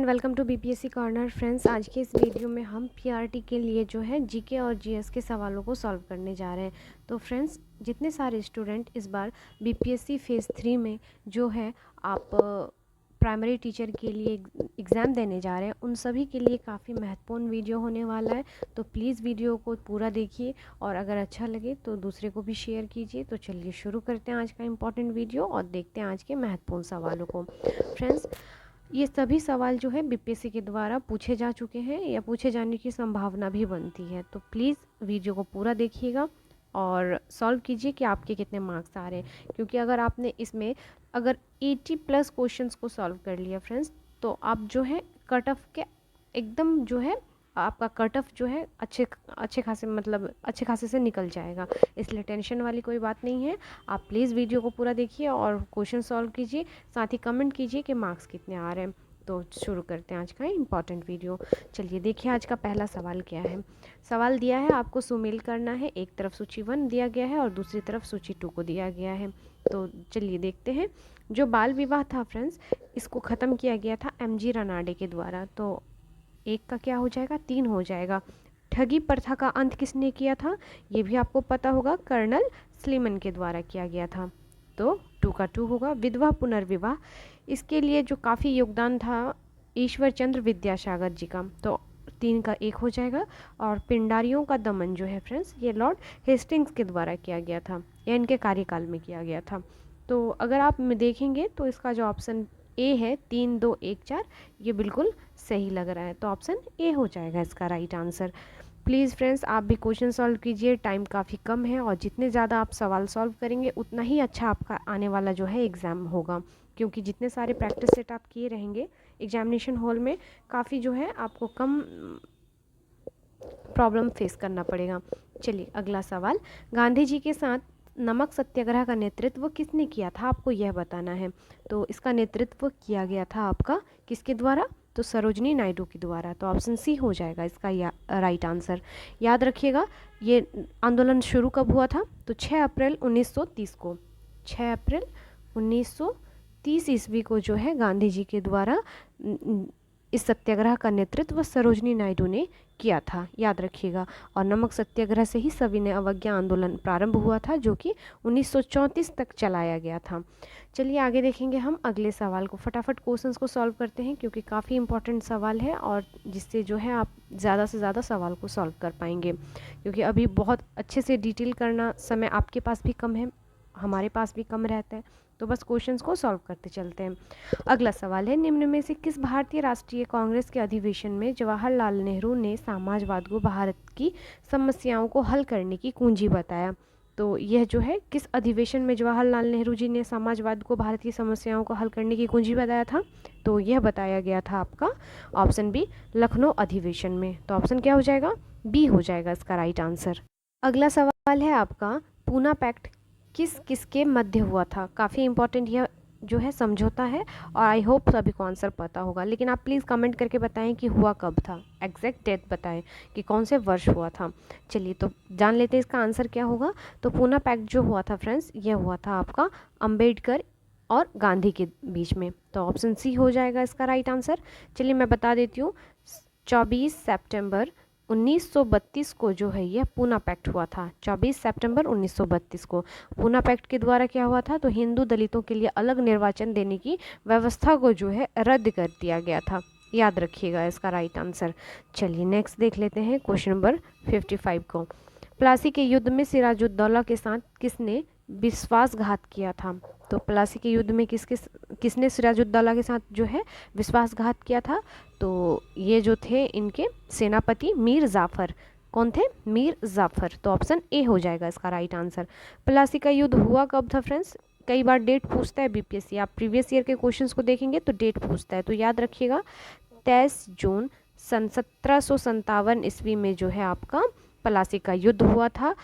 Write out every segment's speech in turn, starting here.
And welcome to BPSC corner. Friends, आज के इस वीडियो में हम पीआरटी के लिए जो है जीके और जीएस के सवालों को सॉल्व करने जा रहे हैं। तो फ्रेंड्स, जितने सारे स्टूडेंट इस बार बीपीएससी फेज़ 3 में जो है आप प्राइमरी टीचर के लिए एग्ज़ाम देने जा रहे हैं, उन सभी के लिए काफ़ी महत्वपूर्ण वीडियो होने वाला है। तो प्लीज़ वीडियो को पूरा देखिए और अगर अच्छा लगे तो दूसरे को भी शेयर कीजिए। तो चलिए शुरू करते हैं आज का इम्पॉर्टेंट वीडियो और देखते हैं आज के महत्वपूर्ण सवालों को। फ्रेंड्स, ये सभी सवाल जो है बीपीएससी के द्वारा पूछे जा चुके हैं या पूछे जाने की संभावना भी बनती है। तो प्लीज़ वीडियो को पूरा देखिएगा और सॉल्व कीजिए कि आपके कितने मार्क्स आ रहे हैं, क्योंकि अगर आपने इसमें अगर 80+ क्वेश्चंस को सॉल्व कर लिया फ्रेंड्स, तो आप जो है कट ऑफ के एकदम जो है आपका कट ऑफ जो है अच्छे खासे से निकल जाएगा। इसलिए टेंशन वाली कोई बात नहीं है। आप प्लीज़ वीडियो को पूरा देखिए और क्वेश्चन सॉल्व कीजिए, साथ ही कमेंट कीजिए कि मार्क्स कितने आ रहे हैं। तो शुरू करते हैं आज का इम्पॉर्टेंट वीडियो। चलिए देखिए आज का पहला सवाल क्या है। सवाल दिया है आपको सुमेल करना है। एक तरफ सूची 1 दिया गया है और दूसरी तरफ सूची 2 को दिया गया है। तो चलिए देखते हैं। जो बाल विवाह था फ्रेंड्स, इसको ख़त्म किया गया था एमजी रनाडे के द्वारा। तो एक का क्या हो जाएगा, 3 हो जाएगा। ठगी प्रथा का अंत किसने किया था, ये भी आपको पता होगा, कर्नल स्लीमन के द्वारा किया गया था। तो 2 का 2 होगा। विधवा पुनर्विवाह, इसके लिए जो काफ़ी योगदान था ईश्वर चंद्र विद्यासागर जी का, तो 3 का 1 हो जाएगा। और पिंडारियों का दमन जो है फ्रेंड्स, ये लॉर्ड हेस्टिंग्स के द्वारा किया गया था या इनके कार्यकाल में किया गया था। तो अगर आप देखेंगे तो इसका जो ऑप्शन ए है 3 2 1 4, ये बिल्कुल सही लग रहा है। तो ऑप्शन ए हो जाएगा इसका राइट आंसर। प्लीज़ फ्रेंड्स, आप भी क्वेश्चन सॉल्व कीजिए। टाइम काफ़ी कम है और जितने ज़्यादा आप सवाल सॉल्व करेंगे उतना ही अच्छा आपका आने वाला जो है एग्ज़ाम होगा, क्योंकि जितने सारे प्रैक्टिस सेट आप किए रहेंगे एग्जामिनेशन हॉल में, काफ़ी जो है आपको कम प्रॉब्लम फेस करना पड़ेगा। चलिए अगला सवाल। गांधी जी के साथ नमक सत्याग्रह का नेतृत्व किसने किया था, आपको यह बताना है। तो इसका नेतृत्व किया गया था आपका किसके द्वारा, तो सरोजनी नायडू के द्वारा। तो ऑप्शन सी हो जाएगा इसका राइट आंसर। याद रखिएगा ये आंदोलन शुरू कब हुआ था, तो 6 अप्रैल 1930 को। 6 अप्रैल 1930 ईस्वी को जो है गांधी जी के द्वारा इस सत्याग्रह का नेतृत्व सरोजनी नायडू ने किया था, याद रखिएगा। और नमक सत्याग्रह से ही सविनय अवज्ञा आंदोलन प्रारंभ हुआ था, जो कि 1934 तक चलाया गया था। चलिए आगे देखेंगे हम अगले सवाल को। फटाफट क्वेश्चंस को सॉल्व करते हैं, क्योंकि काफ़ी इंपॉर्टेंट सवाल है और जिससे जो है आप ज़्यादा से ज़्यादा सवाल को सॉल्व कर पाएंगे, क्योंकि अभी बहुत अच्छे से डिटेल करना समय आपके पास भी कम है, हमारे पास भी कम रहता है। तो बस क्वेश्चंस को सॉल्व करते चलते हैं। अगला सवाल है, निम्न में से किस भारतीय राष्ट्रीय कांग्रेस के अधिवेशन में जवाहरलाल नेहरू ने समाजवाद को भारत की समस्याओं को हल करने की कुंजी बताया। तो यह जो है किस अधिवेशन में जवाहरलाल नेहरू जी ने समाजवाद को भारत की समस्याओं को हल करने की कुंजी बताया था, तो यह बताया गया था आपका ऑप्शन बी, लखनऊ अधिवेशन में। तो ऑप्शन क्या हो जाएगा, बी हो जाएगा इसका राइट आंसर। अगला सवाल है आपका, पूना पैक्ट किस किसके मध्य हुआ था। काफ़ी इंपॉर्टेंट यह जो है समझौता है और आई होप सभी को आंसर पता होगा, लेकिन आप प्लीज़ कमेंट करके बताएं कि हुआ कब था, एग्जैक्ट डेट बताएं कि कौन से वर्ष हुआ था। चलिए तो जान लेते हैं इसका आंसर क्या होगा। तो पूना पैक्ट जो हुआ था फ्रेंड्स, यह हुआ था आपका अंबेडकर और गांधी के बीच में। तो ऑप्शन सी हो जाएगा इसका राइट आंसर। चलिए मैं बता देती हूँ, 24 सितंबर 1932 को जो है यह पूना पैक्ट हुआ था। 24 सितंबर 1932 को पूना पैक्ट के द्वारा क्या हुआ था, तो हिंदू दलितों के लिए अलग निर्वाचन देने की व्यवस्था को जो है रद्द कर दिया गया था, याद रखिएगा इसका राइट आंसर। चलिए नेक्स्ट देख लेते हैं क्वेश्चन नंबर 55 को। प्लासी के युद्ध में सिराजुद्दौला के साथ किसने विश्वासघात किया था। तो प्लासी के युद्ध में किसने सिराजुद्दौला के साथ जो है विश्वासघात किया था, तो ये जो थे इनके सेनापति मीर जाफ़र। कौन थे, मीर जाफ़र। तो ऑप्शन ए हो जाएगा इसका राइट आंसर। प्लासी का युद्ध हुआ कब था फ्रेंड्स, कई बार डेट पूछता है बीपीएससी, आप प्रीवियस ईयर के क्वेश्चंस को देखेंगे तो डेट पूछता है, तो याद रखिएगा 23 जून सन 1757 ईस्वी में जो है आपका प्लासी का युद्ध हुआ था।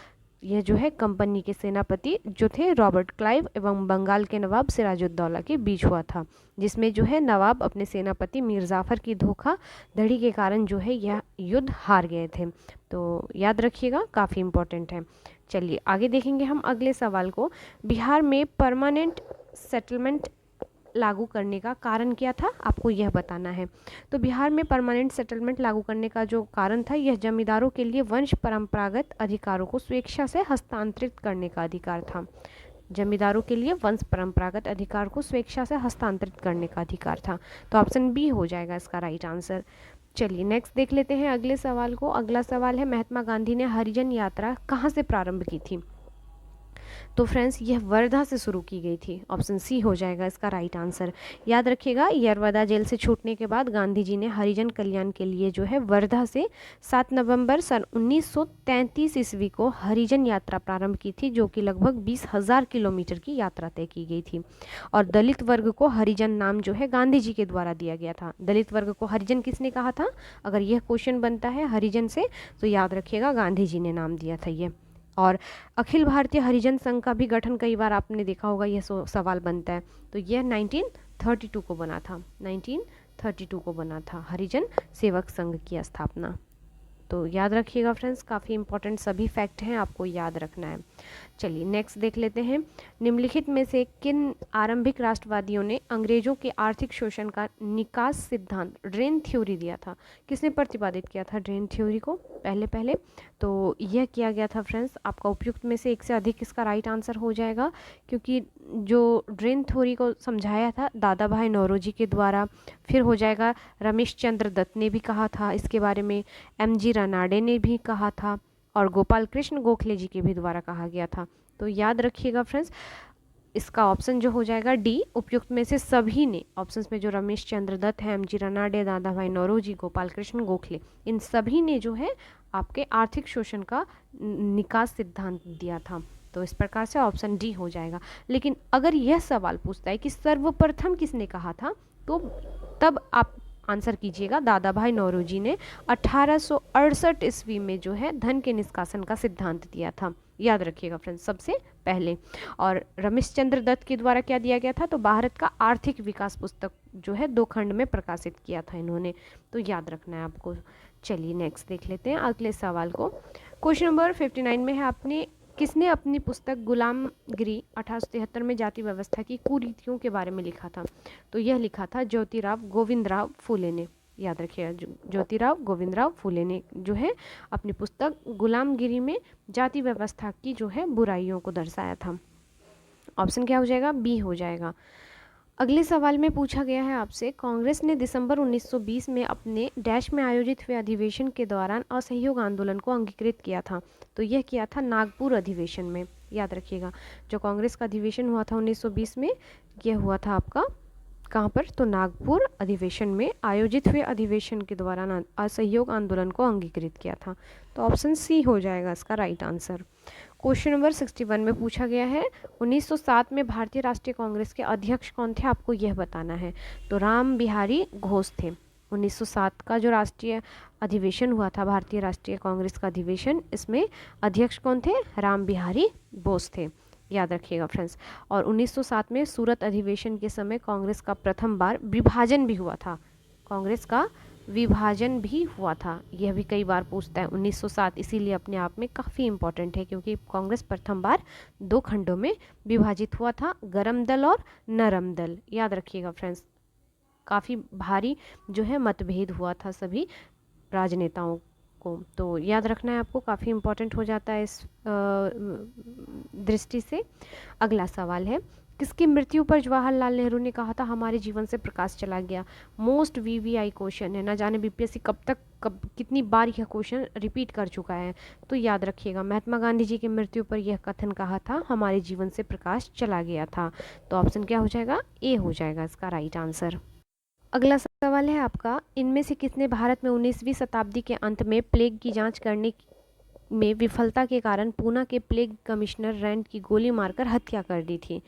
यह जो है कंपनी के सेनापति जो थे रॉबर्ट क्लाइव एवं बंगाल के नवाब सिराजुद्दौला के बीच हुआ था, जिसमें जो है नवाब अपने सेनापति मीर जाफ़र की धोखाधड़ी के कारण जो है यह युद्ध हार गए थे। तो याद रखिएगा, काफ़ी इंपॉर्टेंट है। चलिए आगे देखेंगे हम अगले सवाल को। बिहार में परमानेंट सेटलमेंट लागू करने का कारण क्या था, आपको यह बताना है। तो बिहार में परमानेंट सेटलमेंट लागू करने का जो कारण था, यह जमींदारों के लिए वंश परंपरागत अधिकारों को स्वेच्छा से हस्तांतरित करने का अधिकार था। जमींदारों के लिए वंश परंपरागत अधिकार को स्वेच्छा से हस्तांतरित करने का अधिकार था। तो ऑप्शन बी हो जाएगा इसका राइट आंसर। चलिए नेक्स्ट देख लेते हैं अगले सवाल को। अगला सवाल है, महात्मा गांधी ने हरिजन यात्रा कहाँ से प्रारंभ की थी? तो फ्रेंड्स यह वर्धा से शुरू की गई थी। ऑप्शन सी हो जाएगा इसका राइट आंसर। याद रखिएगा, यरवदा जेल से छूटने के बाद गांधी जी ने हरिजन कल्याण के लिए जो है वर्धा से 7 नवंबर सन 1933 ईस्वी को हरिजन यात्रा प्रारंभ की थी, जो कि लगभग 20,000 किलोमीटर की यात्रा तय की गई थी। और दलित वर्ग को हरिजन नाम जो है गांधी जी के द्वारा दिया गया था। दलित वर्ग को हरिजन किसने कहा था? अगर यह क्वेश्चन बनता है हरिजन से तो याद रखिएगा गांधी जी ने नाम दिया था ये। और अखिल भारतीय हरिजन संघ का भी गठन कई बार आपने देखा होगा, यह सवाल बनता है। तो यह 1932 को बना था। 1932 को बना था हरिजन सेवक संघ की स्थापना। तो याद रखिएगा फ्रेंड्स, काफ़ी इंपॉर्टेंट सभी फैक्ट हैं, आपको याद रखना है। चलिए नेक्स्ट देख लेते हैं। निम्नलिखित में से किन आरंभिक राष्ट्रवादियों ने अंग्रेजों के आर्थिक शोषण का निकास सिद्धांत ड्रेन थ्योरी दिया था? किसने प्रतिपादित किया था ड्रेन थ्योरी को पहले? तो यह किया गया था फ्रेंड्स, आपका उपयुक्त में से एक से अधिक इसका राइट आंसर हो जाएगा, क्योंकि जो ड्रेन थ्योरी को समझाया था दादा भाई नौरोजी के द्वारा। फिर हो जाएगा रमेश चंद्र दत्त ने भी कहा था इसके बारे में, MG रनाडे ने भी कहा था, और गोपाल कृष्ण गोखले जी के भी द्वारा कहा गया था। तो याद रखिएगा फ्रेंड्स, इसका ऑप्शन जो हो जाएगा डी, उपयुक्त में से सभी ने, ऑप्शंस में जो रमेश चंद्र दत्त है, MG रनाडे, दादा भाई नौरोजी, गोपाल कृष्ण गोखले, इन सभी ने जो है आपके आर्थिक शोषण का निकास सिद्धांत दिया था। तो इस प्रकार से ऑप्शन डी हो जाएगा। लेकिन अगर यह सवाल पूछता है कि सर्वप्रथम किसने कहा था, तो तब आप आंसर कीजिएगा दादा भाई नौरोजी ने 1868 ईस्वी में जो है धन के निष्कासन का सिद्धांत दिया था। याद रखिएगा फ्रेंड्स, सबसे पहले। और रमेश चंद्र दत्त के द्वारा क्या दिया गया था? तो भारत का आर्थिक विकास पुस्तक जो है 2 खंड में प्रकाशित किया था इन्होंने। तो याद रखना है आपको। चलिए नेक्स्ट देख लेते हैं अगले सवाल को। क्वेश्चन नंबर 59 में है, किसने अपनी पुस्तक गुलामगिरी 1873 में जाति व्यवस्था की कुरीतियों के बारे में लिखा था? तो यह लिखा था ज्योतिराव गोविंदराव फूले ने। याद रखिएगा, ज्योतिराव गोविंदराव फूले ने जो है अपनी पुस्तक गुलामगिरी में जाति व्यवस्था की जो है बुराइयों को दर्शाया था। ऑप्शन क्या हो जाएगा? बी हो जाएगा। अगले सवाल में पूछा गया है आपसे, कांग्रेस ने दिसंबर 1920 में अपने डैश में आयोजित हुए अधिवेशन के दौरान असहयोग आंदोलन को अंगीकृत किया था। तो यह किया था नागपुर अधिवेशन में। याद रखिएगा, जो कांग्रेस का अधिवेशन हुआ था 1920 में, यह हुआ था आपका कहाँ पर? तो नागपुर अधिवेशन में आयोजित हुए अधिवेशन के दौरान असहयोग आंदोलन को अंगीकृत किया था। तो ऑप्शन सी हो जाएगा इसका राइट आंसर। क्वेश्चन नंबर 61 में पूछा गया है, 1907 में भारतीय राष्ट्रीय कांग्रेस के अध्यक्ष कौन थे? आपको यह बताना है। तो राम बिहारी घोष थे। 1907 का जो राष्ट्रीय अधिवेशन हुआ था, भारतीय राष्ट्रीय कांग्रेस का अधिवेशन, इसमें अध्यक्ष कौन थे? राम बिहारी बोस थे। याद रखिएगा फ्रेंड्स। और 1907 में सूरत अधिवेशन के समय कांग्रेस का प्रथम बार विभाजन भी हुआ था। कांग्रेस का विभाजन भी हुआ था, यह भी कई बार पूछता है। 1907 इसीलिए अपने आप में काफ़ी इंपॉर्टेंट है, क्योंकि कांग्रेस प्रथम बार 2 खंडों में विभाजित हुआ था, गरम दल और नरम दल। याद रखिएगा फ्रेंड्स, काफ़ी भारी जो है मतभेद हुआ था सभी राजनेताओं को। तो याद रखना है आपको, काफ़ी इंपॉर्टेंट हो जाता है इस दृष्टि से। अगला सवाल है, किसकी मृत्यु पर जवाहरलाल नेहरू ने कहा था हमारे जीवन से प्रकाश चला गया? मोस्ट VVI क्वेश्चन है, ना जाने BPSC कब कितनी बार यह क्वेश्चन रिपीट कर चुका है। तो याद रखिएगा, महात्मा गांधी जी की मृत्यु पर यह कथन कहा था हमारे जीवन से प्रकाश चला गया था। तो ऑप्शन क्या हो जाएगा? ए हो जाएगा इसका राइट आंसर। अगला सवाल है आपका, इनमें से किसने भारत में 19वीं शताब्दी के अंत में प्लेग की जांच करने में विफलता के कारण पूना के प्लेग कमिश्नर रैंड की गोली मारकर हत्या कर दी थी?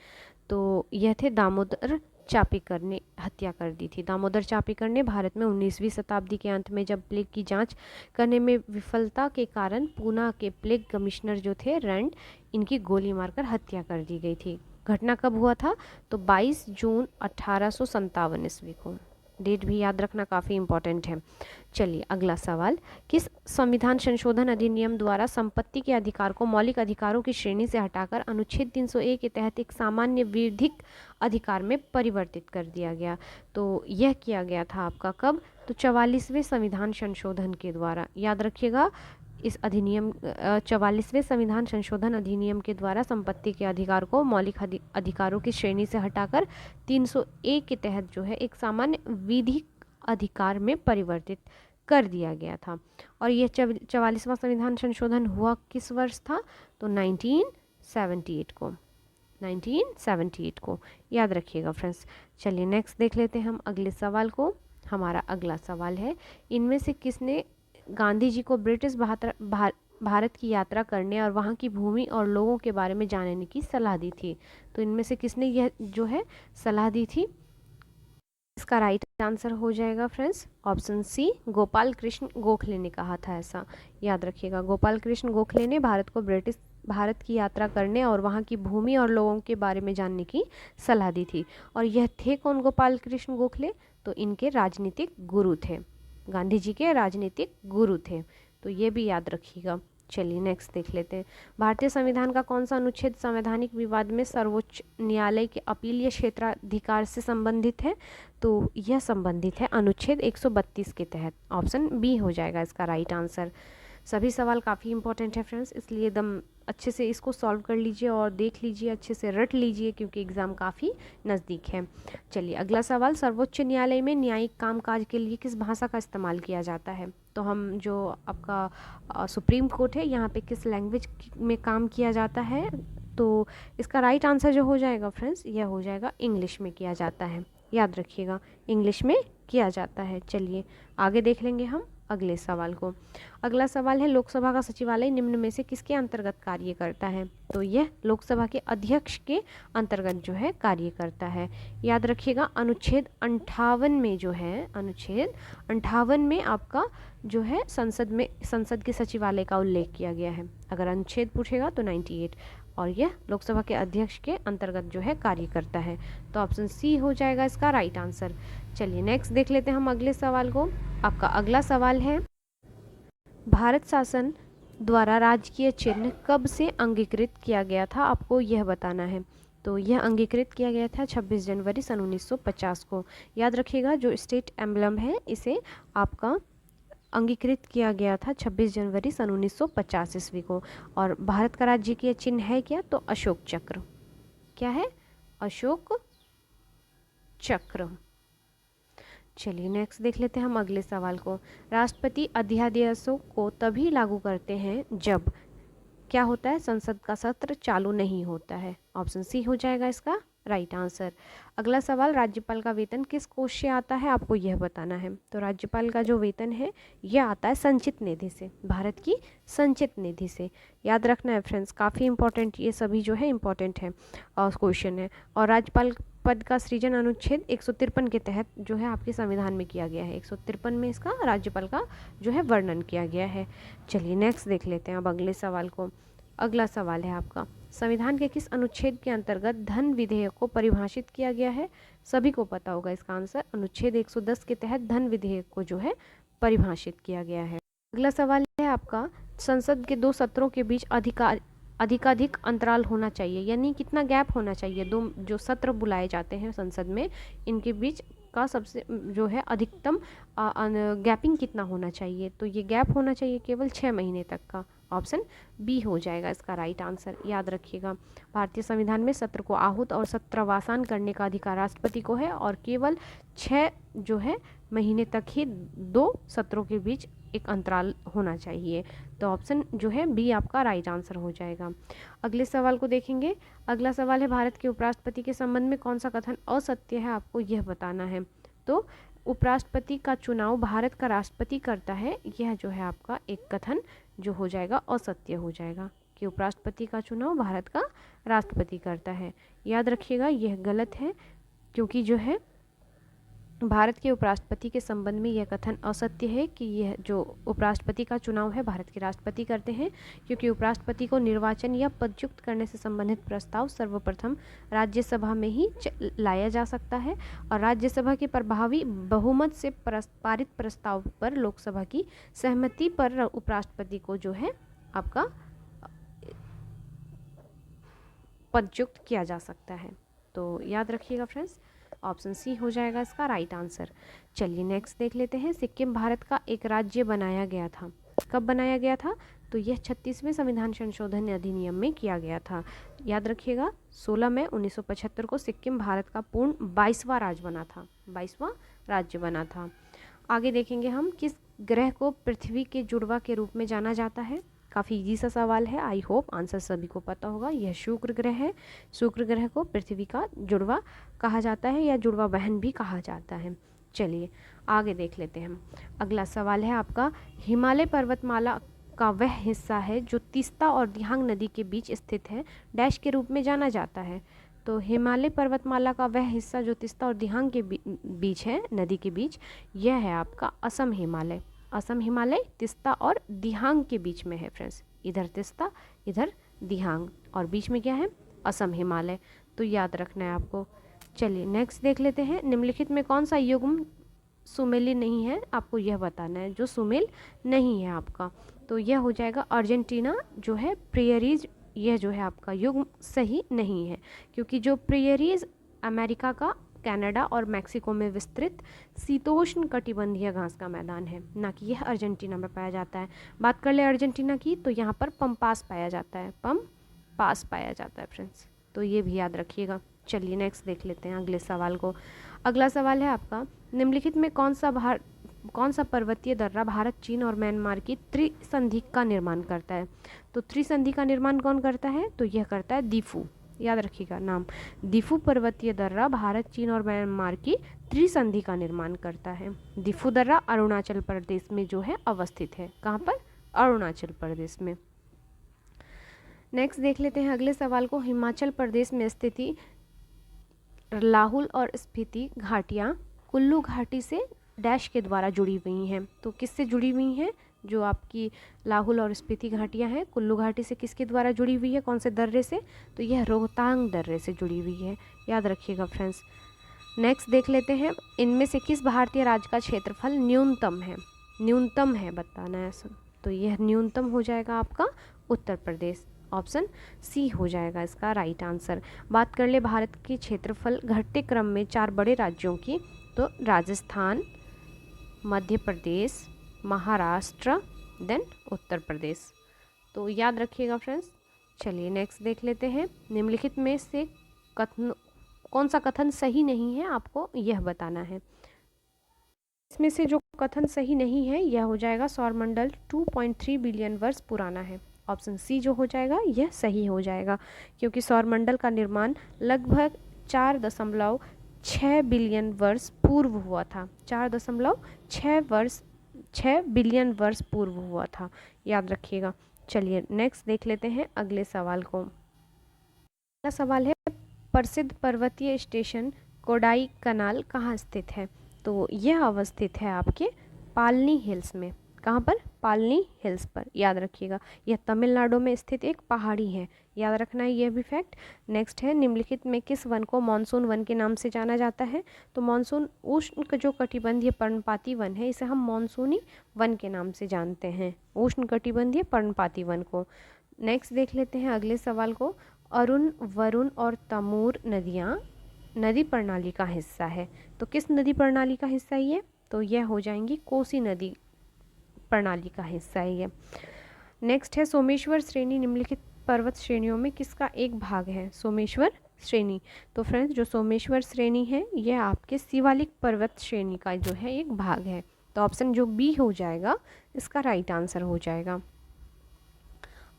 तो यह थे दामोदर चापीकर ने हत्या कर दी थी। दामोदर चापीकर ने भारत में 19वीं शताब्दी के अंत में जब प्लेग की जांच करने में विफलता के कारण पूना के प्लेग कमिश्नर जो थे रैंड, इनकी गोली मारकर हत्या कर दी गई थी। घटना कब हुआ था? तो 22 जून 1857 ईस्वी को। डेट भी याद रखना काफ़ी इंपॉर्टेंट है। चलिए अगला सवाल, किस संविधान संशोधन अधिनियम द्वारा संपत्ति के अधिकार को मौलिक अधिकारों की श्रेणी से हटाकर अनुच्छेद 301 के तहत एक सामान्य विधिक अधिकार में परिवर्तित कर दिया गया? तो यह किया गया था आपका कब? तो 44वें संविधान संशोधन के द्वारा। याद रखिएगा, इस अधिनियम 44वें संविधान संशोधन अधिनियम के द्वारा संपत्ति के अधिकार को मौलिक अधिकारों की श्रेणी से हटाकर 301 के तहत जो है एक सामान्य विधिक अधिकार में परिवर्तित कर दिया गया था। और यह 44वां संविधान संशोधन हुआ किस वर्ष था? तो 1978 को, 1978 को। याद रखिएगा फ्रेंड्स। चलिए नेक्स्ट देख लेते हैं हम अगले सवाल को। हमारा अगला सवाल है, इनमें से किसने गांधी जी को ब्रिटिश भारत की यात्रा करने और वहाँ की भूमि और लोगों के बारे में जानने की सलाह दी थी? तो इनमें से किसने यह जो है सलाह दी थी? इसका राइट आंसर हो जाएगा friends option C, Gopal Krishna Gokhale ने कहा था ऐसा। याद रखिएगा, गोपाल कृष्ण गोखले ने भारत की यात्रा करने और वहाँ की भूमि और लोगों के बारे में जानने की सलाह दी थी। और यह थे कौन गोपाल कृष्ण गोखले? तो इनके राजनीतिक गुरु थे, गांधी जी के राजनीतिक गुरु थे। तो ये भी याद रखिएगा। चलिए नेक्स्ट देख लेते हैं, भारतीय संविधान का कौन सा अनुच्छेद संवैधानिक विवाद में सर्वोच्च न्यायालय के अपीलीय क्षेत्राधिकार से संबंधित है? तो यह संबंधित है अनुच्छेद 132 के तहत। ऑप्शन बी हो जाएगा इसका राइट आंसर। सभी सवाल काफ़ी इंपॉर्टेंट है फ्रेंड्स, इसलिए एकदम अच्छे से इसको सॉल्व कर लीजिए और देख लीजिए, अच्छे से रट लीजिए, क्योंकि एग्ज़ाम काफ़ी नज़दीक है। चलिए अगला सवाल, सर्वोच्च न्यायालय में न्यायिक कामकाज के लिए किस भाषा का इस्तेमाल किया जाता है? तो हम जो आपका सुप्रीम कोर्ट है, यहाँ पे किस लैंग्वेज में काम किया जाता है? तो इसका राइट आंसर जो हो जाएगा फ्रेंड्स, यह हो जाएगा इंग्लिश में किया जाता है। याद रखिएगा, इंग्लिश में किया जाता है। चलिए आगे देख लेंगे हम अगले सवाल को। अगला सवाल है, लोकसभा का सचिवालय निम्न में से किसके अंतर्गत कार्य करता है? तो यह लोकसभा के अध्यक्ष के अंतर्गत जो है कार्य करता है। याद रखिएगा, अनुच्छेद 58 में जो है, अनुच्छेद 58 में आपका जो है संसद के सचिवालय का उल्लेख किया गया है। अगर अनुच्छेद पूछेगा तो 98, और यह लोकसभा के अध्यक्ष के अंतर्गत जो है कार्य करता है। तो ऑप्शन सी हो जाएगा इसका राइट आंसर। चलिए नेक्स्ट देख लेते हैं हम अगले सवाल को। आपका अगला सवाल है, भारत शासन द्वारा राजकीय चिन्ह कब से अंगीकृत किया गया था? आपको यह बताना है। तो यह अंगीकृत किया गया था 26 जनवरी सन 1950 को। याद रखिएगा, जो स्टेट एम्बलम है इसे आपका अंगीकृत किया गया था 26 जनवरी सन 1950 ईस्वी को। और भारत का राजकीय चिन्ह है क्या? तो अशोक चक्र। क्या है? अशोक चक्र। चलिए नेक्स्ट देख लेते हैं हम अगले सवाल को। राष्ट्रपति अध्यादेशों को तभी लागू करते हैं जब क्या होता है? संसद का सत्र चालू नहीं होता है। ऑप्शन सी हो जाएगा इसका राइट आंसर। अगला सवाल, राज्यपाल का वेतन किस कोष से आता है? आपको यह बताना है। तो राज्यपाल का जो वेतन है यह आता है संचित निधि से, भारत की संचित निधि से। याद रखना है फ्रेंड्स, काफ़ी इंपॉर्टेंट, ये सभी जो है इंपॉर्टेंट है और क्वेश्चन है। और राज्यपाल पद का सृजन अनुच्छेद 153 के तहत जो है आपके संविधान में किया गया है। 153 में इसका राज्यपाल का जो है वर्णन किया गया है। चलिए नेक्स्ट देख लेते हैं अब अगले सवाल को। अगला सवाल है आपका, संविधान के किस अनुच्छेद के अंतर्गत धन विधेयक को परिभाषित किया गया है? सभी को पता होगा इसका आंसर, अनुच्छेद 110 के तहत धन विधेयक को जो है परिभाषित किया गया है। अगला सवाल है आपका, संसद के 2 सत्रों के बीच अधिकाधिक अंतराल होना चाहिए, यानी कितना गैप होना चाहिए? 2 जो सत्र बुलाए जाते हैं संसद में, इनके बीच का सबसे जो है अधिकतम गैपिंग कितना होना चाहिए? तो ये गैप होना चाहिए केवल 6 महीने तक का। ऑप्शन बी हो जाएगा इसका राइट आंसर। याद रखिएगा, भारतीय संविधान में सत्र को आहूत और सत्रावसान करने का अधिकार राष्ट्रपति को है, और केवल 6 जो है महीने तक ही 2 सत्रों के बीच एक अंतराल होना चाहिए। तो ऑप्शन जो है बी आपका राइट आंसर हो जाएगा। अगले सवाल को देखेंगे। अगला सवाल है, भारत के उपराष्ट्रपति के संबंध में कौन सा कथन असत्य है? आपको यह बताना है। तो उपराष्ट्रपति का चुनाव भारत का राष्ट्रपति करता है, यह जो है आपका एक कथन जो हो जाएगा असत्य हो जाएगा, कि उपराष्ट्रपति का चुनाव भारत का राष्ट्रपति करता है। याद रखिएगा, यह गलत है, क्योंकि जो है भारत के उपराष्ट्रपति के संबंध में यह कथन असत्य है कि यह जो उपराष्ट्रपति का चुनाव है भारत के राष्ट्रपति करते हैं, क्योंकि उपराष्ट्रपति को निर्वाचन या पदच्युत करने से संबंधित प्रस्ताव सर्वप्रथम राज्यसभा में ही लाया जा सकता है और राज्यसभा के प्रभावी बहुमत से पारित प्रस्ताव पर लोकसभा की सहमति पर उपराष्ट्रपति को जो है आपका पदच्युत किया जा सकता है। तो याद रखिएगा फ्रेंड्स, ऑप्शन सी हो जाएगा इसका राइट आंसर। चलिए नेक्स्ट देख लेते हैं। सिक्किम भारत का एक राज्य बनाया गया था। कब बनाया गया था? तो यह 36वें संविधान संशोधन अधिनियम में किया गया था। याद रखिएगा 16 मई 1975 को सिक्किम भारत का पूर्ण 22वां राज्य बना था। 22वां राज्य बना था। आगे देखेंगे हम, किस ग्रह को पृथ्वी के जुड़वा के रूप में जाना जाता है? काफ़ी इजी सा सवाल है, आई होप आंसर सभी को पता होगा। यह शुक्र ग्रह है। शुक्र ग्रह को पृथ्वी का जुड़वा कहा जाता है या जुड़वा बहन भी कहा जाता है। चलिए आगे देख लेते हैं हम। अगला सवाल है आपका, हिमालय पर्वतमाला का वह हिस्सा है जो तीस्ता और दिहांग नदी के बीच स्थित है, डैश के रूप में जाना जाता है। तो हिमालय पर्वतमाला का वह हिस्सा जो तीस्ता और दिहांग के बीच है, नदी के बीच, यह है आपका असम हिमालय। असम हिमालय तीस्ता और दिहांग के बीच में है फ्रेंड्स। इधर तीस्ता, इधर दिहांग और बीच में क्या है? असम हिमालय। तो याद रखना है आपको। चलिए नेक्स्ट देख लेते हैं। निम्नलिखित में कौन सा युग्म सुमेलित नहीं है? आपको यह बताना है जो सुमेल नहीं है आपका। तो यह हो जाएगा अर्जेंटीना जो है प्रियरीज, यह जो है आपका युग्म सही नहीं है, क्योंकि जो प्रियरीज अमेरिका का, कनाडा और मैक्सिको में विस्तृत शीतोष्ण कटिबंधीय घास का मैदान है, ना कि यह अर्जेंटीना में पाया जाता है। बात कर ले अर्जेंटीना की, तो यहाँ पर पम्पास पाया जाता है, पम्पास पाया जाता है फ्रेंड्स। तो ये भी याद रखिएगा। चलिए नेक्स्ट देख लेते हैं अगले सवाल को। अगला सवाल है आपका, निम्नलिखित में कौन सा पर्वतीय दर्रा भारत, चीन और म्यांमार की त्रिसंधि का निर्माण करता है? तो त्रिसंधि का निर्माण कौन करता है? तो यह करता है दीफू। याद रखिएगा नाम, दीफू पर्वतीय दर्रा भारत, चीन और म्यांमार की त्रिसंधि का निर्माण करता है। दीफू दर्रा अरुणाचल प्रदेश में जो है अवस्थित है। कहाँ पर? अरुणाचल प्रदेश में। नेक्स्ट देख लेते हैं अगले सवाल को। हिमाचल प्रदेश में स्थिति लाहुल और स्पीति घाटियाँ कुल्लू घाटी से डैश के द्वारा जुड़ी हुई हैं। तो किससे जुड़ी हुई हैं? जो आपकी लाहुल और स्पीति घाटियाँ हैं, कुल्लू घाटी से किसके द्वारा जुड़ी हुई है? कौन से दर्रे से? तो यह रोहतांग दर्रे से जुड़ी हुई है। याद रखिएगा फ्रेंड्स। नेक्स्ट देख लेते हैं, इनमें से किस भारतीय राज्य का क्षेत्रफल न्यूनतम है? न्यूनतम है बताना है। तो यह न्यूनतम हो जाएगा आपका उत्तर प्रदेश। ऑप्शन सी हो जाएगा इसका राइट आंसर। बात कर ले भारत के क्षेत्रफल घटते क्रम में 4 बड़े राज्यों की, तो राजस्थान, मध्य प्रदेश, महाराष्ट्र, देन उत्तर प्रदेश। तो याद रखिएगा फ्रेंड्स। चलिए नेक्स्ट देख लेते हैं। निम्नलिखित में से कौन सा कथन सही नहीं है? आपको यह बताना है। इसमें से जो कथन सही नहीं है यह हो जाएगा सौरमंडल 2.3 बिलियन वर्ष पुराना है। ऑप्शन सी जो हो जाएगा यह सही हो जाएगा, क्योंकि सौरमंडल का निर्माण लगभग 4.6 बिलियन वर्ष पूर्व हुआ था। 4.6 बिलियन वर्ष पूर्व हुआ था। याद रखिएगा। चलिए नेक्स्ट देख लेते हैं अगले सवाल को। अगला सवाल है, प्रसिद्ध पर्वतीय स्टेशन कोडाई कनाल कहाँ स्थित है? तो यह अवस्थित है आपके पालनी हिल्स में। कहाँ पर? पालनी हिल्स पर। याद रखिएगा, यह तमिलनाडु में स्थित एक पहाड़ी है। याद रखना है यह भी फैक्ट। नेक्स्ट है, निम्नलिखित में किस वन को मानसून वन के नाम से जाना जाता है? तो मानसून उष्ण जो कटिबंधीय पर्णपाती वन है, इसे हम मानसूनी वन के नाम से जानते हैं, उष्ण कटिबंधीय पर्णपाती वन को। नेक्स्ट देख लेते हैं अगले सवाल को। अरुण, वरुण और तमूर नदियाँ नदी प्रणाली का हिस्सा है। तो किस नदी प्रणाली का हिस्सा है ये? तो यह हो जाएंगी कोसी नदी प्रणाली का हिस्सा है ये। नेक्स्ट है, सोमेश्वर श्रेणी निम्नलिखित पर्वत श्रेणियों में किसका एक भाग है? सोमेश्वर श्रेणी। तो फ्रेंड्स जो सोमेश्वर श्रेणी है यह आपके शिवालिक पर्वत श्रेणी का जो है एक भाग है। तो ऑप्शन जो बी हो जाएगा इसका राइट आंसर हो जाएगा।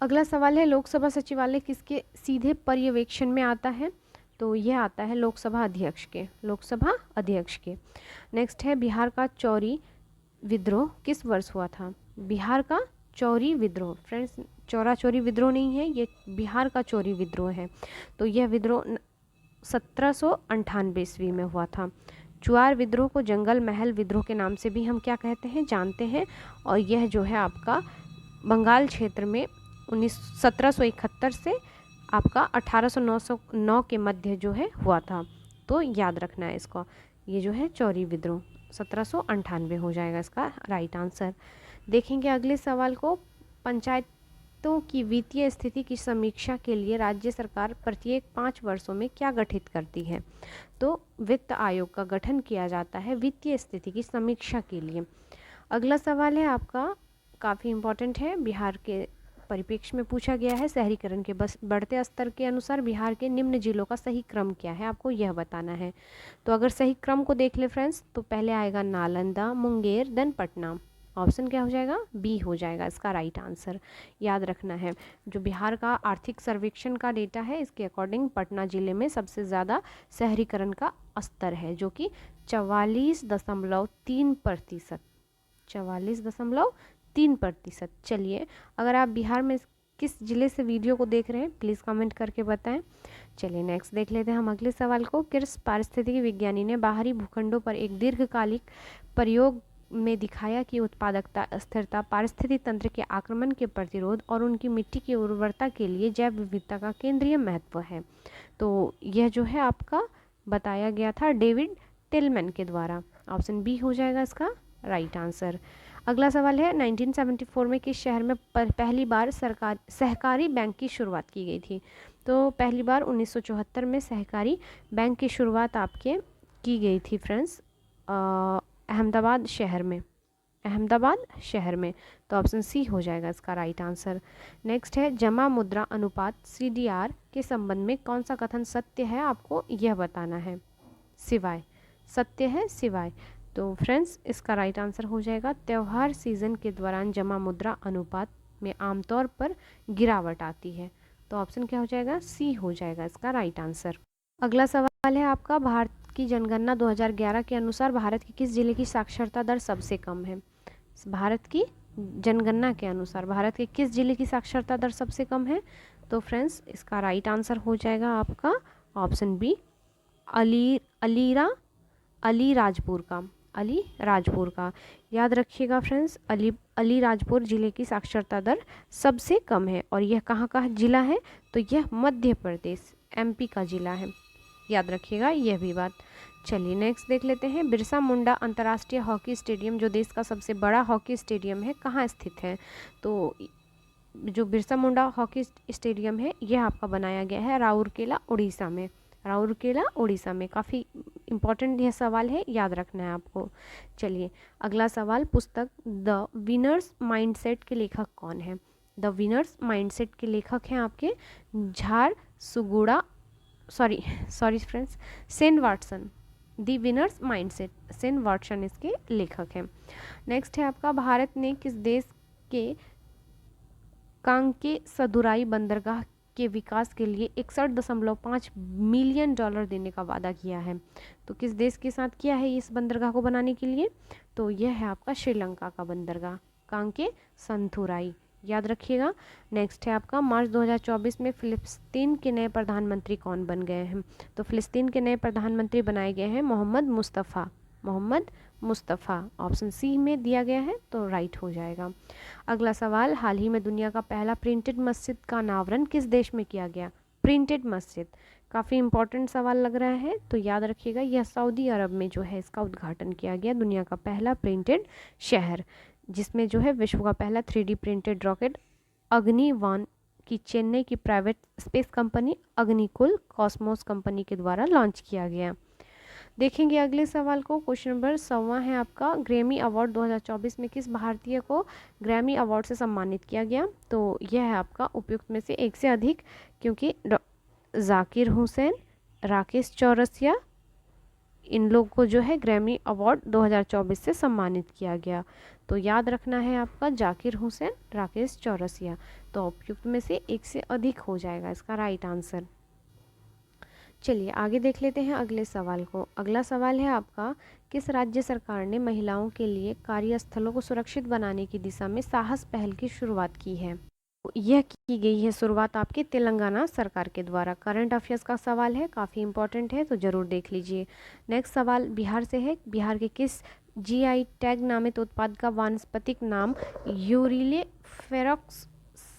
अगला सवाल है, लोकसभा सचिवालय किसके सीधे पर्यवेक्षण में आता है? तो यह आता है लोकसभा अध्यक्ष के। लोकसभा अध्यक्ष के। नेक्स्ट है, बिहार का चौरी विद्रोह किस वर्ष हुआ था? बिहार का चौरी विद्रोह, फ्रेंड्स चौरा चौरी विद्रोह नहीं है, ये बिहार का चौरी विद्रोह है। तो यह विद्रोह 1798 ईस्वी में हुआ था। चुआर विद्रोह को जंगल महल विद्रोह के नाम से भी हम क्या कहते हैं, जानते हैं। और यह जो है आपका बंगाल क्षेत्र में 1771 से आपका 1809 के मध्य जो है हुआ था। तो याद रखना है इसको। ये जो है चौरी विद्रोह 1798 हो जाएगा इसका राइट आंसर। देखेंगे अगले सवाल को। पंचायतों की वित्तीय स्थिति की समीक्षा के लिए राज्य सरकार प्रत्येक 5 वर्षों में क्या गठित करती है? तो वित्त आयोग का गठन किया जाता है वित्तीय स्थिति की समीक्षा के लिए। अगला सवाल है आपका, काफ़ी इम्पोर्टेंट है, बिहार के परिप्रेक्ष्य में पूछा गया है। शहरीकरण के बढ़ते स्तर के अनुसार बिहार के निम्न जिलों का सही क्रम क्या है, आपको यह बताना है। तो अगर सही क्रम को देख ले फ्रेंड्स, तो पहले आएगा नालंदा, मुंगेर, देन पटना। ऑप्शन क्या हो जाएगा? बी हो जाएगा इसका राइट आंसर। याद रखना है, जो बिहार का आर्थिक सर्वेक्षण का डेटा है, इसके अकॉर्डिंग पटना जिले में सबसे ज़्यादा शहरीकरण का स्तर है, जो कि 44.3%। 44.3%। चलिए, अगर आप बिहार में किस जिले से वीडियो को देख रहे हैं प्लीज़ कमेंट करके बताएं। चलिए नेक्स्ट देख लेते हैं हम अगले सवाल को। किस पारिस्थितिकी विज्ञानी ने बाहरी भूखंडों पर एक दीर्घकालिक प्रयोग में दिखाया कि उत्पादकता, स्थिरता, पारिस्थितिक तंत्र के आक्रमण के प्रतिरोध और उनकी मिट्टी की उर्वरता के लिए जैव विविधता का केंद्रीय महत्व है? तो यह जो है आपका बताया गया था डेविड टिलमैन के द्वारा। ऑप्शन बी हो जाएगा इसका राइट आंसर। अगला सवाल है, 1974 में किस शहर में पहली बार सहकारी बैंक की शुरुआत की गई थी? तो पहली बार 1974 में सहकारी बैंक की शुरुआत आपके की गई थी फ्रेंड्स अहमदाबाद शहर में। अहमदाबाद शहर में। तो ऑप्शन सी हो जाएगा इसका राइट आंसर। नेक्स्ट है, जमा मुद्रा अनुपात CDR के संबंध में कौन सा कथन सत्य है, आपको यह बताना है। सिवाय, सत्य है सिवाय। तो फ्रेंड्स इसका राइट आंसर हो जाएगा, त्यौहार सीजन के दौरान जमा मुद्रा अनुपात में आमतौर पर गिरावट आती है। तो ऑप्शन क्या हो जाएगा? सी हो जाएगा इसका राइट आंसर। अगला सवाल है आपका, भारत की जनगणना 2011 के अनुसार भारत के किस जिले की साक्षरता दर सबसे कम है? भारत की जनगणना के अनुसार भारत के किस जिले की साक्षरता दर सबसे कम है? तो फ्रेंड्स इसका राइट आंसर हो जाएगा आपका ऑप्शन बी, अलीराजपुर का। याद रखिएगा फ्रेंड्स, अलीराजपुर जिले की साक्षरता दर सबसे कम है। और यह कहाँ का जिला है? तो यह मध्य प्रदेश MP का जिला है। याद रखिएगा यह भी बात। चलिए नेक्स्ट देख लेते हैं, बिरसा मुंडा अंतर्राष्ट्रीय हॉकी स्टेडियम जो देश का सबसे बड़ा हॉकी स्टेडियम है कहाँ स्थित है? तो जो बिरसा मुंडा हॉकी स्टेडियम है यह आपका बनाया गया है राउरकेला उड़ीसा में। राउरकेला उड़ीसा में। काफ़ी इम्पॉर्टेंट यह सवाल है, याद रखना है आपको। चलिए अगला सवाल, पुस्तक द विनर्स माइंडसेट के लेखक कौन है? द विनर्स माइंडसेट के लेखक हैं आपके friends Sen Watson. The winners mindset, Sen Watson इसके लेखक हैं। नेक्स्ट है आपका, भारत ने किस देश के कांके सदुराई बंदरगाह के विकास के लिए 61.5 मिलियन डॉलर देने का वादा किया है? तो किस देश के साथ किया है इस बंदरगाह को बनाने के लिए? तो यह है आपका श्रीलंका का बंदरगाह कांके संथुराई। याद रखिएगा। नेक्स्ट है आपका, मार्च 2024 में फिलिस्तीन के नए प्रधानमंत्री कौन बन गए हैं? तो फिलिस्तीन के नए प्रधानमंत्री बनाए गए हैं मोहम्मद मुस्तफ़ा। ऑप्शन सी में दिया गया है तो राइट हो जाएगा। अगला सवाल, हाल ही में दुनिया का पहला प्रिंटेड मस्जिद का अनावरण किस देश में किया गया? प्रिंटेड मस्जिद, काफ़ी इंपॉर्टेंट सवाल लग रहा है तो याद रखिएगा, यह सऊदी अरब में जो है इसका उद्घाटन किया गया, दुनिया का पहला प्रिंटेड शहर, जिसमें जो है विश्व का पहला 3D प्रिंटेड रॉकेट अग्नि-1 की चेन्नई की private space company Agnikul Cosmos company के द्वारा लॉन्च किया गया। देखेंगे अगले सवाल को। क्वेश्चन नंबर 100 है आपका, ग्रैमी अवार्ड 2024 में किस भारतीय को ग्रैमी अवार्ड से सम्मानित किया गया? तो यह है आपका उपयुक्त में से एक से अधिक, क्योंकि जाकिर हुसैन, राकेश चौरसिया, इन लोग को जो है ग्रैमी अवार्ड 2024 से सम्मानित किया गया। तो याद रखना है आपका, जाकिर हुसैन, राकेश चौरसिया। तो उपयुक्त में से एक से अधिक हो जाएगा इसका राइट आंसर। चलिए आगे देख लेते हैं अगले सवाल को। अगला सवाल है आपका, किस राज्य सरकार ने महिलाओं के लिए कार्यस्थलों को सुरक्षित बनाने की दिशा में साहस पहल की शुरुआत की है? यह की गई है शुरुआत आपके तेलंगाना सरकार के द्वारा। करंट अफेयर्स का सवाल है, काफ़ी इंपॉर्टेंट है, तो ज़रूर देख लीजिए। नेक्स्ट सवाल बिहार से है। बिहार के किस जीआई टैग नामित उत्पाद का वानस्पतिक नाम यूरिले फेरॉक्स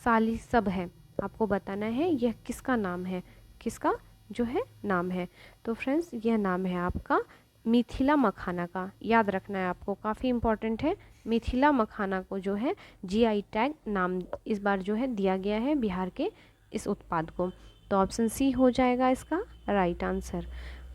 सालिसब है? आपको बताना है यह किसका नाम है, किसका जो है नाम है। तो फ्रेंड्स यह नाम है आपका मिथिला मखाना का, याद रखना है आपको, काफ़ी इंपॉर्टेंट है। मिथिला मखाना को जो है जीआई टैग नाम इस बार जो है दिया गया है बिहार के इस उत्पाद को। तो ऑप्शन सी हो जाएगा इसका राइट आंसर।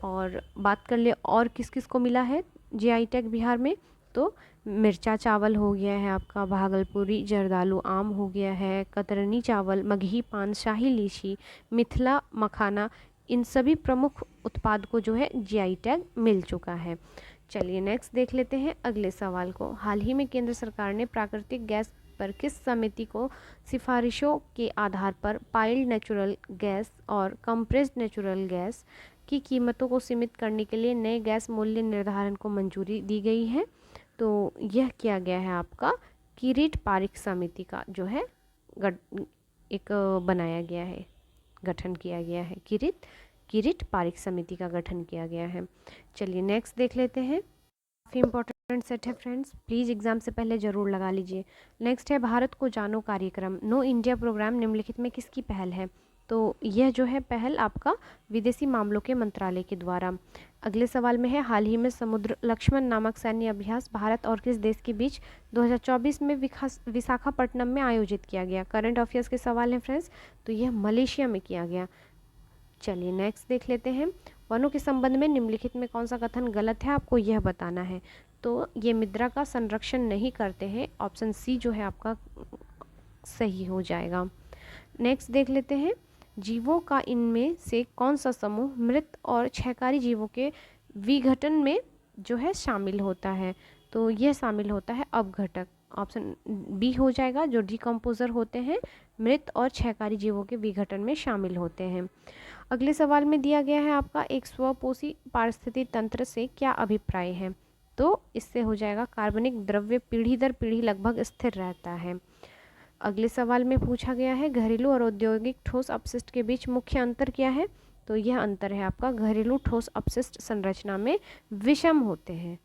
और बात कर ले और किस किस को मिला है जीआई टैग बिहार में, तो मिर्चा चावल हो गया है आपका, भागलपुरी जर्दालू आम हो गया है, कतरनी चावल, मगही पान, शाही लीची, मिथिला मखाना, इन सभी प्रमुख उत्पाद को जो है जीआई टैग मिल चुका है। चलिए नेक्स्ट देख लेते हैं अगले सवाल को। हाल ही में केंद्र सरकार ने प्राकृतिक गैस पर किस समिति को सिफारिशों के आधार पर पाइल्ड नेचुरल गैस और कंप्रेस्ड नेचुरल गैस की कीमतों को सीमित करने के लिए नए गैस मूल्य निर्धारण को मंजूरी दी गई है? तो यह किया गया है आपका किरीट पारिक समिति का जो है एक बनाया गया है, गठन किया गया है। किरीट पारिक समिति का गठन किया गया है। चलिए नेक्स्ट देख लेते हैं। काफ़ी इंपॉर्टेंट सेट है फ्रेंड्स, प्लीज़ एग्जाम से पहले ज़रूर लगा लीजिए। नेक्स्ट है भारत को जानो कार्यक्रम, नो इंडिया प्रोग्राम निम्नलिखित में किसकी पहल है? तो यह जो है पहल आपका विदेशी मामलों के मंत्रालय के द्वारा। अगले सवाल में है हाल ही में समुद्र लक्ष्मण नामक सैन्य अभ्यास भारत और किस देश के बीच 2024 में विशाखापट्टनम में आयोजित किया गया? करंट अफेयर्स के सवाल हैं फ्रेंड्स, तो यह मलेशिया में किया गया। चलिए नेक्स्ट देख लेते हैं। वनों के संबंध में निम्नलिखित में कौन सा कथन गलत है, आपको यह बताना है। तो ये मृदा का संरक्षण नहीं करते हैं, ऑप्शन सी जो है आपका सही हो जाएगा। नेक्स्ट देख लेते हैं। जीवों का इनमें से कौन सा समूह मृत और क्षयकारी जीवों के विघटन में जो है शामिल होता है? तो यह शामिल होता है अपघटक, ऑप्शन बी हो जाएगा, जो डिकम्पोजर होते हैं मृत और क्षयकारी जीवों के विघटन में शामिल होते हैं। अगले सवाल में दिया गया है आपका एक स्वपोषी पारिस्थितिक तंत्र से क्या अभिप्राय है? तो इससे हो जाएगा कार्बनिक द्रव्य पीढ़ी दर पीढ़ी लगभग स्थिर रहता है। अगले सवाल में पूछा गया है घरेलू और औद्योगिक ठोस अपशिष्ट के बीच मुख्य अंतर क्या है? तो यह अंतर है आपका घरेलू ठोस अपशिष्ट संरचना में विषम होते हैं।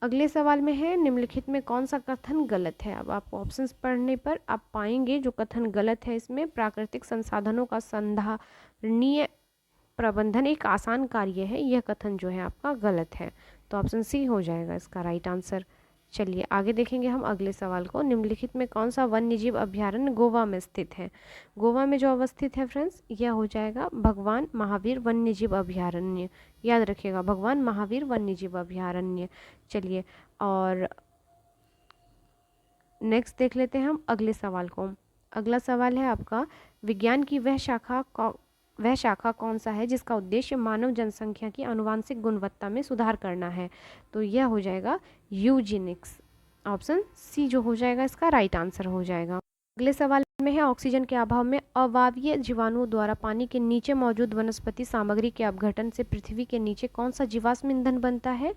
अगले सवाल में है निम्नलिखित में कौन सा कथन गलत है? अब आप ऑप्शंस पढ़ने पर आप पाएंगे जो कथन गलत है इसमें, प्राकृतिक संसाधनों का संधारणीय प्रबंधन एक आसान कार्य है, यह कथन जो है आपका गलत है। तो ऑप्शन सी हो जाएगा इसका राइट आंसर। चलिए आगे देखेंगे हम अगले सवाल को। निम्नलिखित में कौन सा वन्यजीव अभयारण्य गोवा में स्थित है? गोवा में जो अवस्थित है फ्रेंड्स, यह हो जाएगा भगवान महावीर वन्यजीव अभयारण्य, याद रखिएगा भगवान महावीर वन्यजीव अभयारण्य। चलिए और नेक्स्ट देख लेते हैं हम अगले सवाल को। अगला सवाल है आपका विज्ञान की वह शाखा कौन सा है जिसका उद्देश्य मानव जनसंख्या की आनुवांशिक गुणवत्ता में सुधार करना है? तो यह हो जाएगा यूजेनिक्स, ऑप्शन सी जो हो जाएगा इसका राइट आंसर हो जाएगा। अगले सवाल में है ऑक्सीजन के अभाव में अवायवीय जीवाणुओं द्वारा पानी के नीचे मौजूद वनस्पति सामग्री के अपघटन से पृथ्वी के नीचे कौन सा जीवाश्म ईंधन बनता है?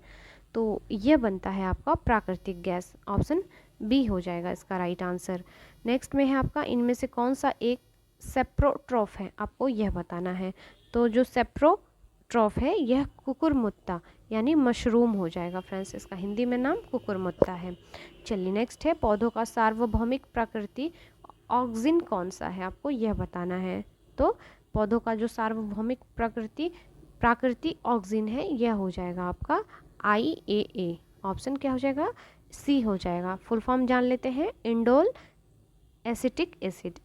तो यह बनता है आपका प्राकृतिक गैस, ऑप्शन बी हो जाएगा इसका राइट आंसर। नेक्स्ट में है आपका इनमें से कौन सा एक सेप्रोट्रॉफ है, आपको यह बताना है। तो जो सेप्रोट्रॉफ है यह कुकुरमुत्ता यानी मशरूम हो जाएगा फ्रेंड्स, इसका हिंदी में नाम कुकुरमुत्ता है। चलिए नेक्स्ट है पौधों का सार्वभौमिक प्रकृति ऑक्सिन कौन सा है, आपको यह बताना है। तो पौधों का जो सार्वभौमिक प्राकृतिक ऑक्सिन है यह हो जाएगा आपका IAA, ऑप्शन क्या हो जाएगा सी हो जाएगा। फुल फॉर्म जान लेते हैं इंडोल एसिटिक एसिड।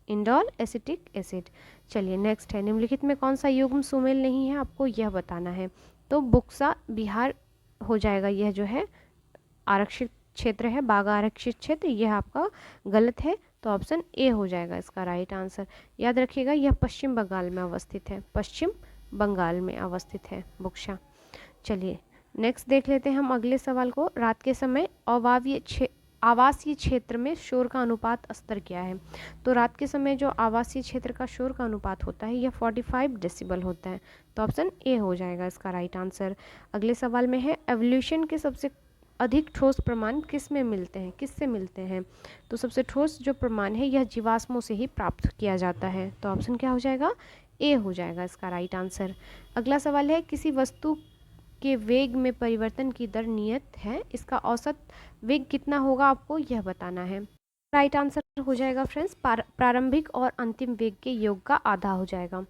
चलिए नेक्स्ट है निम्नलिखित में कौन सा युग्म सुमेल नहीं है, आपको यह बताना है। तो बुक्सा बिहार हो जाएगा, यह जो है आरक्षित क्षेत्र है, बाघा आरक्षित क्षेत्र, यह आपका गलत है। तो ऑप्शन ए हो जाएगा इसका राइट आंसर। याद रखिएगा यह पश्चिम बंगाल में अवस्थित है बुक्सा। चलिए नेक्स्ट देख लेते हैं हम अगले सवाल को। रात के समय आवासीय क्षेत्र में शोर का अनुपात स्तर क्या है? तो रात के समय जो आवासीय क्षेत्र का शोर का अनुपात होता है यह 45 डेसिबल होता है। तो ऑप्शन ए हो जाएगा इसका राइट आंसर। अगले सवाल में है एवोल्यूशन के सबसे अधिक ठोस प्रमाण किस में मिलते हैं, किससे मिलते हैं? तो सबसे ठोस जो प्रमाण है यह जीवाश्मों से ही प्राप्त किया जाता है। तो ऑप्शन क्या हो जाएगा? ए हो जाएगा इसका राइट आंसर। अगला सवाल है, किसी वस्तु के वेग में परिवर्तन की दर नियत है, इसका औसत वेग कितना होगा आपको यह बताना है। राइट आंसर हो जाएगा फ्रेंड्स प्रारंभिक और अंतिम वेग के योग का आधा हो जाएगा।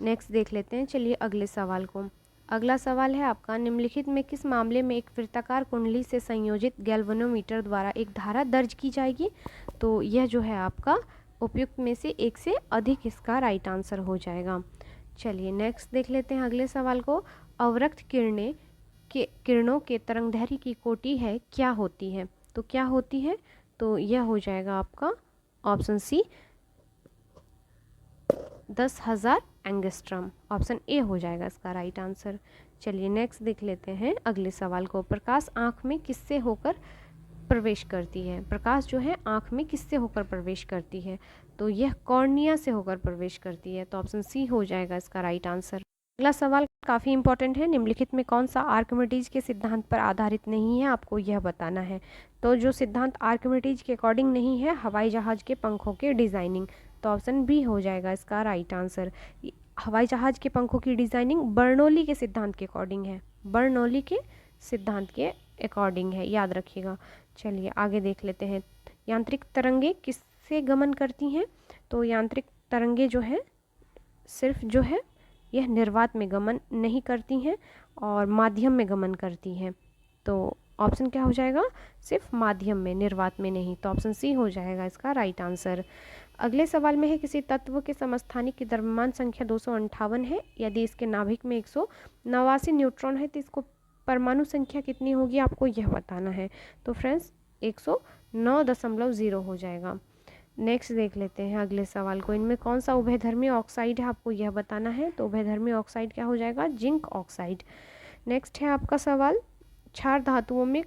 नेक्स्ट देख लेते हैं, चलिए अगले सवाल को। अगला सवाल है आपका, निम्नलिखित में किस मामले में एक वृत्ताकार कुंडली से संयोजित गैल्वेनोमीटर द्वारा एक धारा दर्ज की जाएगी? तो यह जो है आपका उपयुक्त में से एक से अधिक इसका राइट आंसर हो जाएगा। चलिए नेक्स्ट देख लेते हैं अगले सवाल को। अवरक्त किरणों के तरंगदैर्घ्य की कोटि है क्या होती है? तो क्या होती है? तो यह हो जाएगा आपका option C 10,000 angstrom. Option A हो जाएगा इसका राइट आंसर। चलिए नेक्स्ट देख लेते हैं अगले सवाल को। प्रकाश आँख में किससे होकर प्रवेश करती है? प्रकाश जो है आँख में किससे होकर प्रवेश करती है? तो यह कॉर्निया से होकर प्रवेश करती है। तो ऑप्शन सी हो जाएगा इसका राइट आंसर। अगला सवाल काफ़ी इंपॉर्टेंट है, निम्नलिखित में कौन सा आर्किमिडीज के सिद्धांत पर आधारित नहीं है, आपको यह बताना है। तो जो सिद्धांत आर्किमिडीज के अकॉर्डिंग नहीं है, हवाई जहाज के पंखों के डिज़ाइनिंग। तो ऑप्शन बी हो जाएगा इसका राइट आंसर। हवाई जहाज के पंखों की डिज़ाइनिंग बर्नौली के सिद्धांत के अकॉर्डिंग है, बर्नौली के सिद्धांत के अकॉर्डिंग है, याद रखिएगा। चलिए आगे देख लेते हैं, यांत्रिक तरंगे किससे गमन करती हैं? तो यांत्रिक तरंगे जो है सिर्फ जो है यह निर्वात में गमन नहीं करती हैं और माध्यम में गमन करती हैं। तो ऑप्शन क्या हो जाएगा? सिर्फ माध्यम में, निर्वात में नहीं। तो ऑप्शन सी हो जाएगा इसका राइट आंसर। अगले सवाल में है, किसी तत्व के समस्थानिक की द्रव्यमान संख्या 258 है, यदि इसके नाभिक में 189 न्यूट्रॉन है तो इसको परमाणु संख्या कितनी होगी, आपको यह बताना है। तो फ्रेंड्स 109.0 हो जाएगा। नेक्स्ट देख लेते हैं अगले सवाल को। इनमें कौन सा उभयधर्मी ऑक्साइड है, आपको यह बताना है। तो उभयधर्मी ऑक्साइड क्या हो जाएगा? Zinc oxide. नेक्स्ट है आपका सवाल, क्षार धातुओं में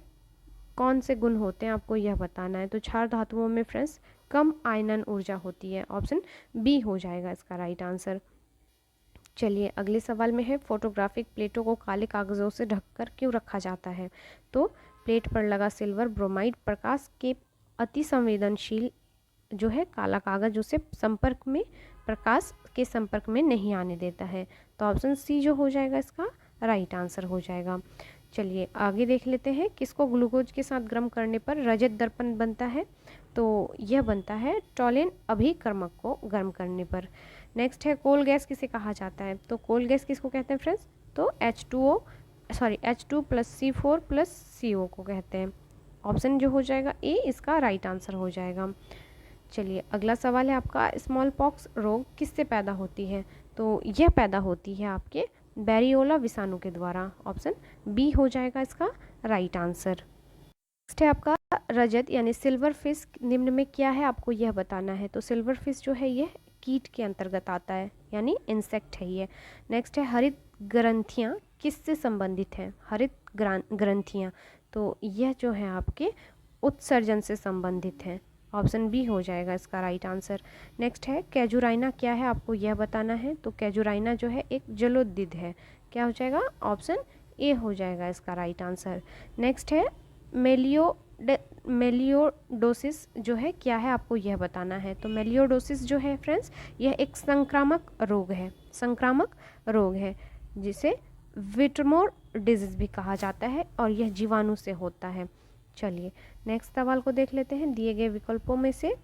कौन से गुण होते हैं, आपको यह बताना है। तो क्षार धातुओं में फ्रेंड्स कम आयनन ऊर्जा होती है। ऑप्शन बी हो जाएगा इसका राइट आंसर। चलिए अगले सवाल में है, फोटोग्राफिक प्लेटों को काले कागज़ों से ढककर क्यों रखा जाता है? तो प्लेट पर लगा सिल्वर ब्रोमाइड प्रकाश के अति संवेदनशील जो है काला कागज उसे प्रकाश के संपर्क में नहीं आने देता है। तो ऑप्शन सी जो हो जाएगा इसका राइट आंसर हो जाएगा। चलिए आगे देख लेते हैं, किसको ग्लूकोज के साथ गर्म करने पर रजत दर्पण बनता है? तो यह बनता है टॉलेन अभिकर्मक को गर्म करने पर। नेक्स्ट है, कोल गैस किसे कहा जाता है? तो कोल गैस किसको कहते हैं फ्रेंड्स? तो H2 + C4 + CO को कहते हैं। ऑप्शन जो हो जाएगा ए इसका राइट आंसर हो जाएगा। चलिए अगला सवाल है आपका, स्मॉल पॉक्स रोग किससे पैदा होती है? तो यह पैदा होती है आपके बैरियोला विषाणु के द्वारा। ऑप्शन बी हो जाएगा इसका राइट आंसर। नेक्स्ट है आपका, रजत यानी सिल्वर फिश निम्न में क्या है, आपको यह बताना है। तो सिल्वर फिश जो है यह कीट के अंतर्गत आता है, यानी इंसेक्ट है ये। नेक्स्ट है, हरित ग्रंथियाँ किससे संबंधित हैं? हरित ग्रंथियाँ, तो यह जो है आपके उत्सर्जन से संबंधित हैं। ऑप्शन बी हो जाएगा इसका राइट आंसर। नेक्स्ट है, कैजुराइना क्या है, आपको यह बताना है। तो कैजुराइना जो है एक जलोद्भिद है, क्या हो जाएगा? ऑप्शन ए हो जाएगा इसका राइट आंसर। नेक्स्ट है, मेलियोडोसिस जो है क्या है, आपको यह बताना है। तो मेलियोडोसिस जो है फ्रेंड्स यह एक संक्रामक रोग है, जिसे विटमोर डिजीज भी कहा जाता है और यह जीवाणु से होता है। चलिए नेक्स्ट सवाल को देख लेते हैं। दिए गए विकल्पों में से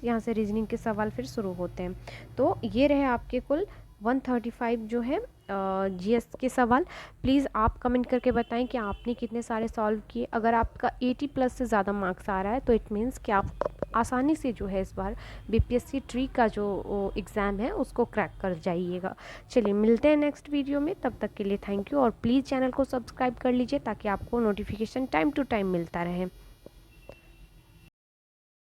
यहाँ से रीजनिंग के सवाल फिर शुरू होते हैं। तो ये रहे आपके कुल 135 जो है जीएस के सवाल। प्लीज़ आप कमेंट करके बताएं कि आपने कितने सारे सॉल्व किए। अगर आपका 80+ से ज़्यादा मार्क्स आ रहा है तो इट मीन्स कि आप आसानी से जो है इस बार बीपीएससी ट्री का जो एग्ज़ाम है उसको क्रैक कर जाइएगा। चलिए मिलते हैं नेक्स्ट वीडियो में, तब तक के लिए थैंक यू। और प्लीज़ चैनल को सब्सक्राइब कर लीजिए ताकि आपको नोटिफिकेशन टाइम टू टाइम मिलता रहे।